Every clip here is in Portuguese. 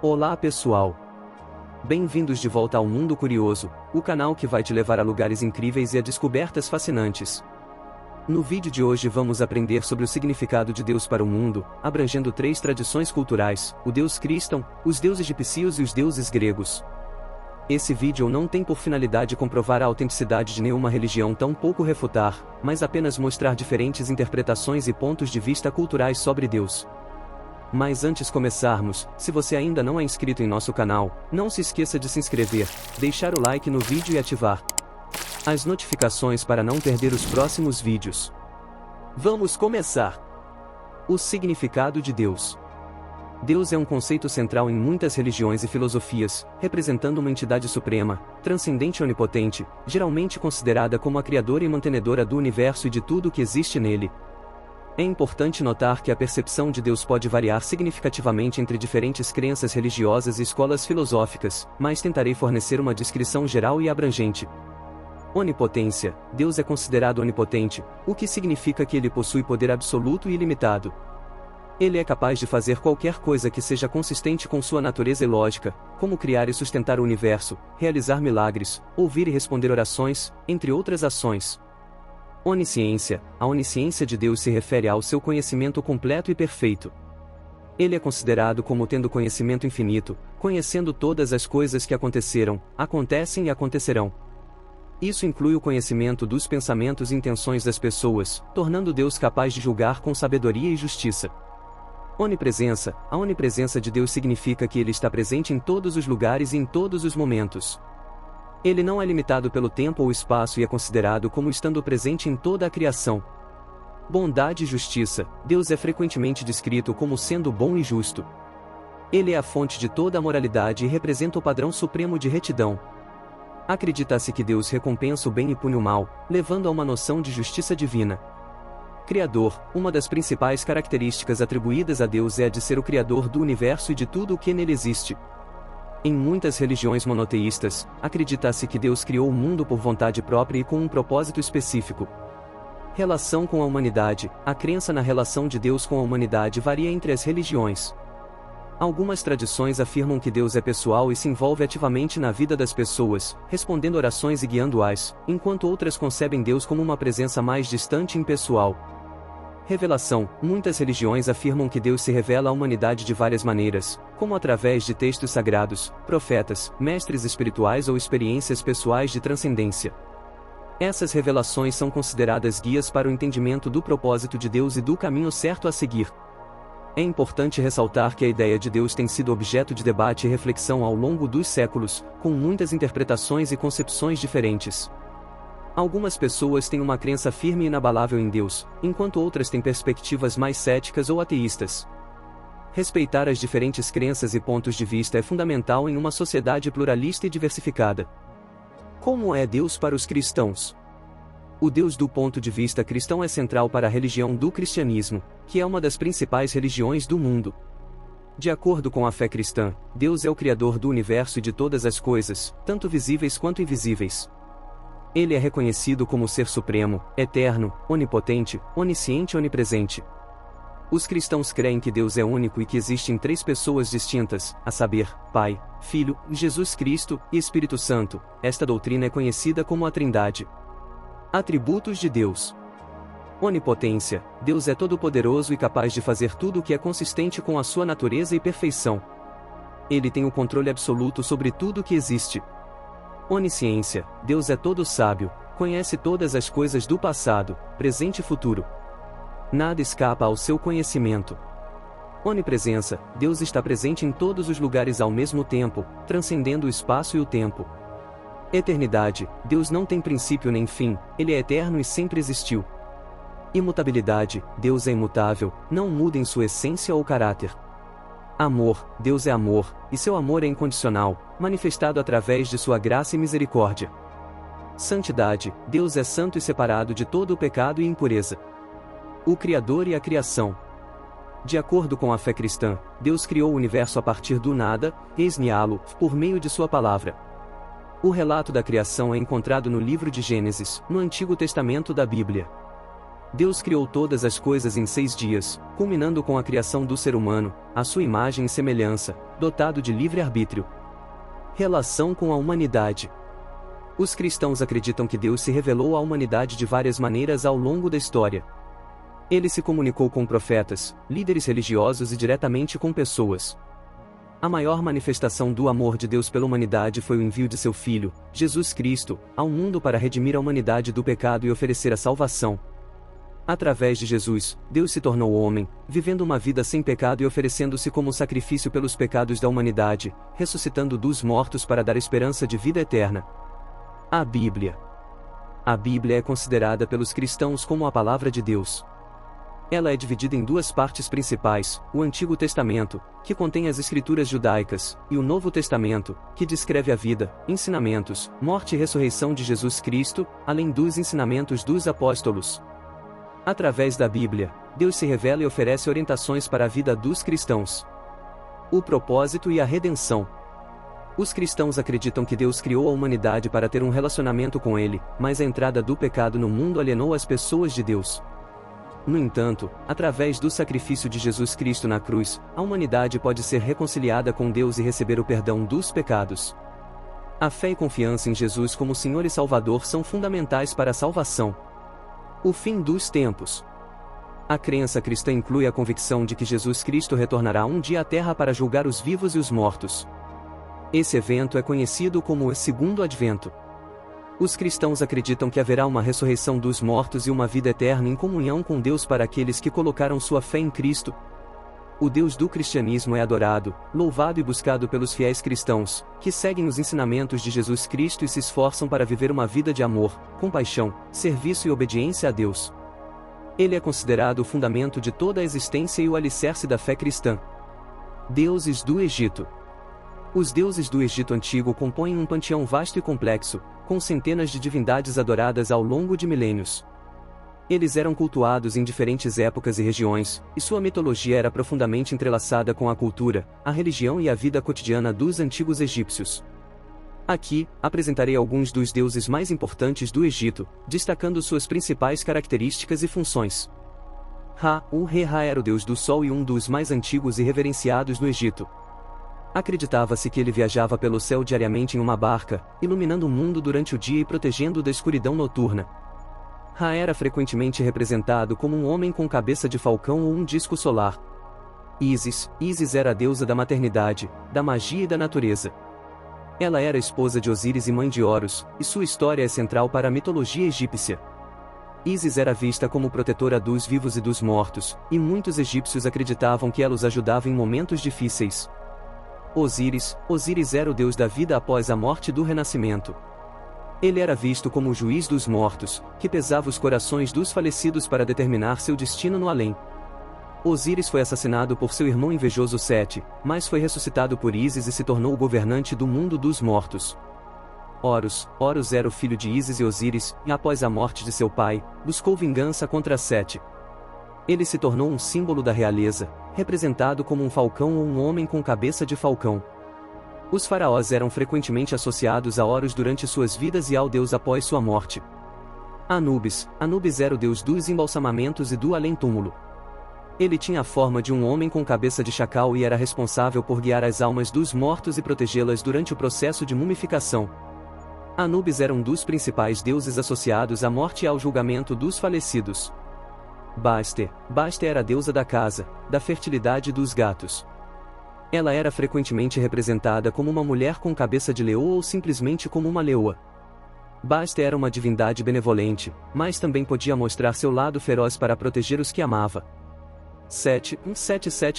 Olá pessoal! Bem-vindos de volta ao Mundo Curioso, o canal que vai te levar a lugares incríveis e a descobertas fascinantes. No vídeo de hoje vamos aprender sobre o significado de Deus para o mundo, abrangendo 3 tradições culturais, o Deus cristão, os deuses egípcios e os deuses gregos. Esse vídeo não tem por finalidade comprovar a autenticidade de nenhuma religião, tampouco refutar, mas apenas mostrar diferentes interpretações e pontos de vista culturais sobre Deus. Mas antes de começarmos, se você ainda não é inscrito em nosso canal, não se esqueça de se inscrever, deixar o like no vídeo e ativar as notificações para não perder os próximos vídeos. Vamos começar! O significado de Deus. Deus é um conceito central em muitas religiões e filosofias, representando uma entidade suprema, transcendente e onipotente, geralmente considerada como a criadora e mantenedora do universo e de tudo o que existe nele. É importante notar que a percepção de Deus pode variar significativamente entre diferentes crenças religiosas e escolas filosóficas, mas tentarei fornecer uma descrição geral e abrangente. Onipotência. Deus é considerado onipotente, o que significa que ele possui poder absoluto e ilimitado. Ele é capaz de fazer qualquer coisa que seja consistente com sua natureza e lógica, como criar e sustentar o universo, realizar milagres, ouvir e responder orações, entre outras ações. Onisciência. A onisciência de Deus se refere ao seu conhecimento completo e perfeito. Ele é considerado como tendo conhecimento infinito, conhecendo todas as coisas que aconteceram, acontecem e acontecerão. Isso inclui o conhecimento dos pensamentos e intenções das pessoas, tornando Deus capaz de julgar com sabedoria e justiça. Onipresença. A onipresença de Deus significa que ele está presente em todos os lugares e em todos os momentos. Ele não é limitado pelo tempo ou espaço e é considerado como estando presente em toda a criação. Bondade e justiça. Deus é frequentemente descrito como sendo bom e justo. Ele é a fonte de toda a moralidade e representa o padrão supremo de retidão. Acredita-se que Deus recompensa o bem e pune o mal, levando a uma noção de justiça divina. Criador. Uma das principais características atribuídas a Deus é a de ser o criador do universo e de tudo o que nele existe. Em muitas religiões monoteístas, acredita-se que Deus criou o mundo por vontade própria e com um propósito específico. Relação com a humanidade. A crença na relação de Deus com a humanidade varia entre as religiões. Algumas tradições afirmam que Deus é pessoal e se envolve ativamente na vida das pessoas, respondendo orações e guiando-as, enquanto outras concebem Deus como uma presença mais distante e impessoal. Revelação. Muitas religiões afirmam que Deus se revela à humanidade de várias maneiras, como através de textos sagrados, profetas, mestres espirituais ou experiências pessoais de transcendência. Essas revelações são consideradas guias para o entendimento do propósito de Deus e do caminho certo a seguir. É importante ressaltar que a ideia de Deus tem sido objeto de debate e reflexão ao longo dos séculos, com muitas interpretações e concepções diferentes. Algumas pessoas têm uma crença firme e inabalável em Deus, enquanto outras têm perspectivas mais céticas ou ateístas. Respeitar as diferentes crenças e pontos de vista é fundamental em uma sociedade pluralista e diversificada. Como é Deus para os cristãos? O Deus do ponto de vista cristão é central para a religião do cristianismo, que é uma das principais religiões do mundo. De acordo com a fé cristã, Deus é o Criador do universo e de todas as coisas, tanto visíveis quanto invisíveis. Ele é reconhecido como ser supremo, eterno, onipotente, onisciente e onipresente. Os cristãos creem que Deus é único e que existem 3 pessoas distintas, a saber, Pai, Filho, Jesus Cristo e Espírito Santo. Esta doutrina é conhecida como a Trindade. Atributos de Deus. Onipotência. Deus é todo-poderoso e capaz de fazer tudo o que é consistente com a sua natureza e perfeição. Ele tem o controle absoluto sobre tudo o que existe. Onisciência. Deus é todo sábio, conhece todas as coisas do passado, presente e futuro. Nada escapa ao seu conhecimento. Onipresença. Deus está presente em todos os lugares ao mesmo tempo, transcendendo o espaço e o tempo. Eternidade. Deus não tem princípio nem fim, ele é eterno e sempre existiu. Imutabilidade. Deus é imutável, não muda em sua essência ou caráter. Amor. Deus é amor, e seu amor é incondicional, manifestado através de sua graça e misericórdia. Santidade. Deus é santo e separado de todo o pecado e impureza. O Criador e a criação. De acordo com a fé cristã, Deus criou o universo a partir do nada, ex nihilo, por meio de sua palavra. O relato da criação é encontrado no livro de Gênesis, no Antigo Testamento da Bíblia. Deus criou todas as coisas em 6 dias, culminando com a criação do ser humano, à sua imagem e semelhança, dotado de livre-arbítrio. Relação com a humanidade. Os cristãos acreditam que Deus se revelou à humanidade de várias maneiras ao longo da história. Ele se comunicou com profetas, líderes religiosos e diretamente com pessoas. A maior manifestação do amor de Deus pela humanidade foi o envio de seu Filho, Jesus Cristo, ao mundo para redimir a humanidade do pecado e oferecer a salvação. Através de Jesus, Deus se tornou homem, vivendo uma vida sem pecado e oferecendo-se como sacrifício pelos pecados da humanidade, ressuscitando dos mortos para dar esperança de vida eterna. A Bíblia. A Bíblia é considerada pelos cristãos como a palavra de Deus. Ela é dividida em 2 partes principais, o Antigo Testamento, que contém as escrituras judaicas, e o Novo Testamento, que descreve a vida, ensinamentos, morte e ressurreição de Jesus Cristo, além dos ensinamentos dos apóstolos. Através da Bíblia, Deus se revela e oferece orientações para a vida dos cristãos. O propósito e a redenção. Os cristãos acreditam que Deus criou a humanidade para ter um relacionamento com Ele, mas a entrada do pecado no mundo alienou as pessoas de Deus. No entanto, através do sacrifício de Jesus Cristo na cruz, a humanidade pode ser reconciliada com Deus e receber o perdão dos pecados. A fé e confiança em Jesus como Senhor e Salvador são fundamentais para a salvação. O fim dos tempos. A crença cristã inclui a convicção de que Jesus Cristo retornará um dia à Terra para julgar os vivos e os mortos. Esse evento é conhecido como o Segundo Advento. Os cristãos acreditam que haverá uma ressurreição dos mortos e uma vida eterna em comunhão com Deus para aqueles que colocaram sua fé em Cristo. O Deus do cristianismo é adorado, louvado e buscado pelos fiéis cristãos, que seguem os ensinamentos de Jesus Cristo e se esforçam para viver uma vida de amor, compaixão, serviço e obediência a Deus. Ele é considerado o fundamento de toda a existência e o alicerce da fé cristã. Deuses do Egito. Os deuses do Egito Antigo compõem um panteão vasto e complexo, com centenas de divindades adoradas ao longo de milênios. Eles eram cultuados em diferentes épocas e regiões, e sua mitologia era profundamente entrelaçada com a cultura, a religião e a vida cotidiana dos antigos egípcios. Aqui, apresentarei alguns dos deuses mais importantes do Egito, destacando suas principais características e funções. Ra era o deus do sol e um dos mais antigos e reverenciados no Egito. Acreditava-se que ele viajava pelo céu diariamente em uma barca, iluminando o mundo durante o dia e protegendo da escuridão noturna. Ra era frequentemente representado como um homem com cabeça de falcão ou um disco solar. Ísis era a deusa da maternidade, da magia e da natureza. Ela era esposa de Osíris e mãe de Horus, e sua história é central para a mitologia egípcia. Ísis era vista como protetora dos vivos e dos mortos, e muitos egípcios acreditavam que ela os ajudava em momentos difíceis. Osíris era o deus da vida após a morte e do renascimento. Ele era visto como o juiz dos mortos, que pesava os corações dos falecidos para determinar seu destino no além. Osíris foi assassinado por seu irmão invejoso Sete, mas foi ressuscitado por Ísis e se tornou o governante do mundo dos mortos. Horus era o filho de Ísis e Osíris, e após a morte de seu pai, buscou vingança contra Sete. Ele se tornou um símbolo da realeza, representado como um falcão ou um homem com cabeça de falcão. Os faraós eram frequentemente associados a Horus durante suas vidas e ao deus após sua morte. Anubis era o deus dos embalsamamentos e do além-túmulo. Ele tinha a forma de um homem com cabeça de chacal e era responsável por guiar as almas dos mortos e protegê-las durante o processo de mumificação. Anubis era um dos principais deuses associados à morte e ao julgamento dos falecidos. Baste era a deusa da casa, da fertilidade e dos gatos. Ela era frequentemente representada como uma mulher com cabeça de leoa ou simplesmente como uma leoa. Baste era uma divindade benevolente, mas também podia mostrar seu lado feroz para proteger os que amava. Sete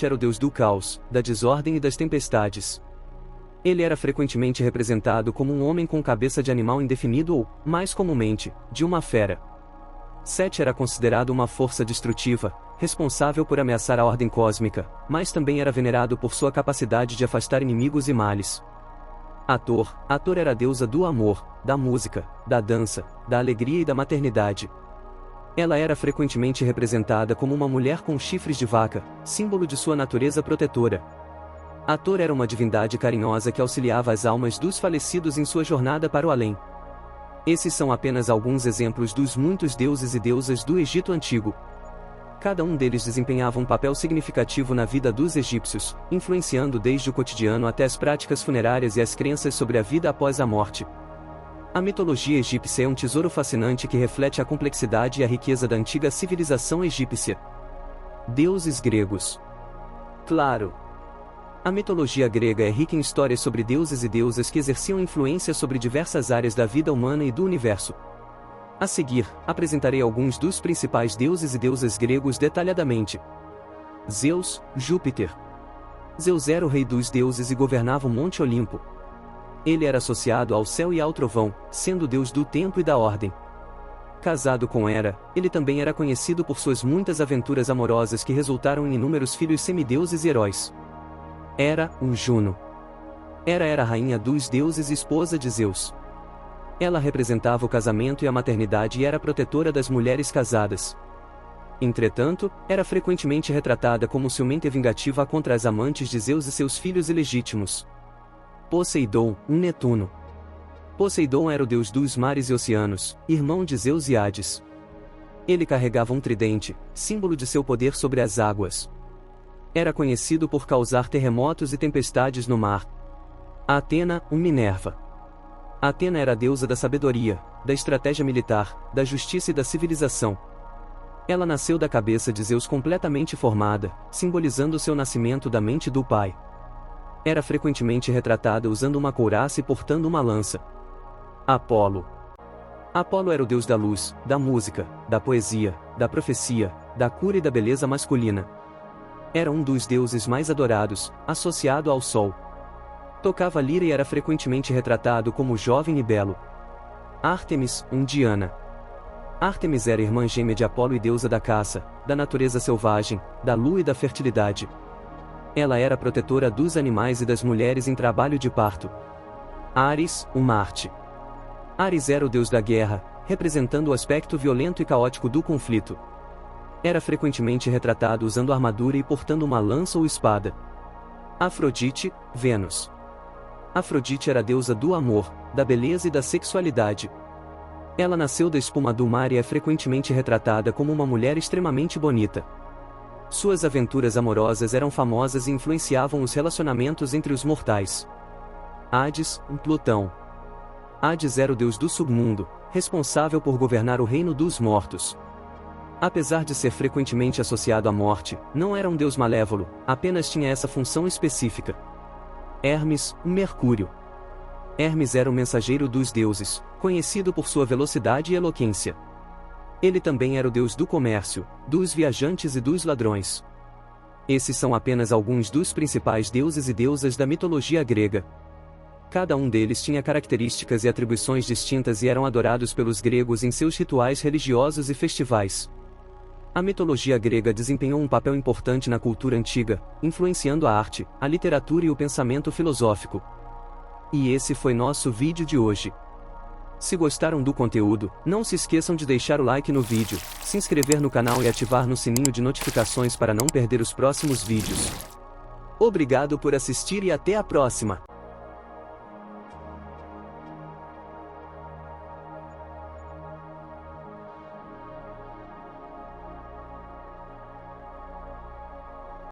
era o deus do caos, da desordem e das tempestades. Ele era frequentemente representado como um homem com cabeça de animal indefinido ou, mais comumente, de uma fera. Sete era considerado uma força destrutiva, responsável por ameaçar a ordem cósmica, mas também era venerado por sua capacidade de afastar inimigos e males. Hathor era a deusa do amor, da música, da dança, da alegria e da maternidade. Ela era frequentemente representada como uma mulher com chifres de vaca, símbolo de sua natureza protetora. Hathor era uma divindade carinhosa que auxiliava as almas dos falecidos em sua jornada para o além. Esses são apenas alguns exemplos dos muitos deuses e deusas do Egito Antigo. Cada um deles desempenhava um papel significativo na vida dos egípcios, influenciando desde o cotidiano até as práticas funerárias e as crenças sobre a vida após a morte. A mitologia egípcia é um tesouro fascinante que reflete a complexidade e a riqueza da antiga civilização egípcia. Deuses gregos. Claro. A mitologia grega é rica em histórias sobre deuses e deusas que exerciam influência sobre diversas áreas da vida humana e do universo. A seguir, apresentarei alguns dos principais deuses e deusas gregos detalhadamente. Zeus, Júpiter. Zeus era o rei dos deuses e governava o Monte Olimpo. Ele era associado ao céu e ao trovão, sendo o deus do tempo e da ordem. Casado com Hera, ele também era conhecido por suas muitas aventuras amorosas que resultaram em inúmeros filhos semideuses e heróis. Hera, Juno. Hera era a rainha dos deuses e esposa de Zeus. Ela representava o casamento e a maternidade e era protetora das mulheres casadas. Entretanto, era frequentemente retratada como ciumenta e vingativa contra as amantes de Zeus e seus filhos ilegítimos. Poseidon, Netuno. Poseidon era o deus dos mares e oceanos, irmão de Zeus e Hades. Ele carregava um tridente, símbolo de seu poder sobre as águas. Era conhecido por causar terremotos e tempestades no mar. Atena, Minerva. Atena era a deusa da sabedoria, da estratégia militar, da justiça e da civilização. Ela nasceu da cabeça de Zeus completamente formada, simbolizando seu nascimento da mente do pai. Era frequentemente retratada usando uma couraça e portando uma lança. Apolo. Apolo era o deus da luz, da música, da poesia, da profecia, da cura e da beleza masculina. Era um dos deuses mais adorados, associado ao sol. Tocava lira e era frequentemente retratado como jovem e belo. Ártemis, Diana. Ártemis era irmã gêmea de Apolo e deusa da caça, da natureza selvagem, da lua e da fertilidade. Ela era protetora dos animais e das mulheres em trabalho de parto. Ares, Marte. Ares era o deus da guerra, representando o aspecto violento e caótico do conflito. Era frequentemente retratado usando armadura e portando uma lança ou espada. Afrodite, Vênus. Afrodite era a deusa do amor, da beleza e da sexualidade. Ela nasceu da espuma do mar e é frequentemente retratada como uma mulher extremamente bonita. Suas aventuras amorosas eram famosas e influenciavam os relacionamentos entre os mortais. Hades, Plutão. Hades era o deus do submundo, responsável por governar o reino dos mortos. Apesar de ser frequentemente associado à morte, não era um deus malévolo, apenas tinha essa função específica. Hermes, Mercúrio. Hermes era o mensageiro dos deuses, conhecido por sua velocidade e eloquência. Ele também era o deus do comércio, dos viajantes e dos ladrões. Esses são apenas alguns dos principais deuses e deusas da mitologia grega. Cada um deles tinha características e atribuições distintas e eram adorados pelos gregos em seus rituais religiosos e festivais. A mitologia grega desempenhou um papel importante na cultura antiga, influenciando a arte, a literatura e o pensamento filosófico. E esse foi nosso vídeo de hoje. Se gostaram do conteúdo, não se esqueçam de deixar o like no vídeo, se inscrever no canal e ativar no sininho de notificações para não perder os próximos vídeos. Obrigado por assistir e até a próxima!